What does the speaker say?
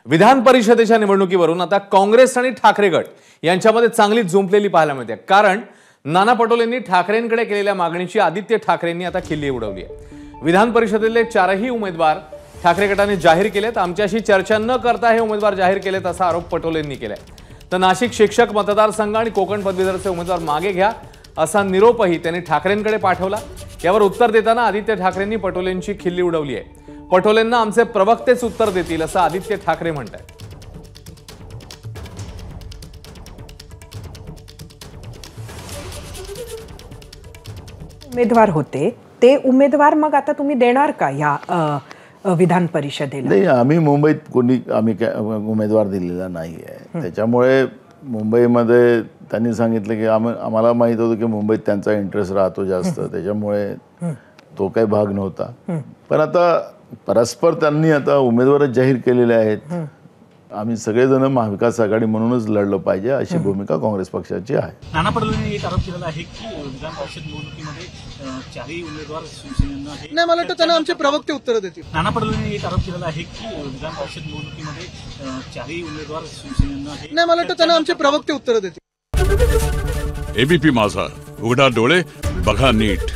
विधान परिषदेच्या निवडणुकीवरून आता काँग्रेस आणि ठाकरे गट यांच्यामध्ये चांगली जुंपलेली पाहायला मिळते। कारण नाना पटोलेंनी ठाकरेंकडे केलेल्या मागणीची आदित्य ठाकरेंनी आता खिल्ली उडवली आहे। विधान परिषदेतले 4ही उमेदवार ठाकरे गटाने जाहीर केलेत। आमच्याशी चर्चा न करता हे उमेदवार जाहीर केलेत असा आरोप पटोलेंनी केलाय। तर नाशिक शिक्षक मतदारसंघ आणि कोकण पदवीधरचे उमेदवार मागे घ्या असा निरोपही त्यांनी ठाकरेंकडे पाठवला। यावर उत्तर देताना आदित्य ठाकरेंनी पटोलेंची खिल्ली उडवली आहे। पटोलेंना आमचे प्रवक्तेच उत्तर देतील असं आदित्य ठाकरे म्हणतात। उमेदवार होते ते उमेदवार मग आता तुम्ही देणार का या विधान परिषदेला? नाही, आम्ही मुंबईत कोणी उमेदवार दिलेला नाही आहे। त्याच्यामुळे मुंबईमध्ये त्यांनी सांगितलं की आम्हाला माहित होतं की मुंबईत त्यांचा इंटरेस्ट राहतो जास्त, त्याच्यामुळे तो काही भाग नव्हता। पण आता परस्पर त्यांनी आता उमेदवारच जाहीर केलेले आहेत। आम्ही सगळेजण महाविकास आघाडी म्हणूनच लढलं पाहिजे अशी भूमिका काँग्रेस पक्षाची आहे। नाना पटोलेंनी एक आरोप केलेला आहे की विधान परिषद निवडणुकीमध्ये 4ही उमेदवार शिवसेनेनं आहे। नाही, मला वाटतं त्यांना आमचे प्रवक्ते उत्तर देतील। नाना पटोलेंनी एक आरोप केलेला आहे की विधान परिषद निवडणुकीमध्ये 4ही उमेदवार शिवसेनेनं आहे। नाही, मला वाटतं त्यांना आमचे प्रवक्ते उत्तर देतील। एबीपी माझा, उघडा डोळे बघा नीट।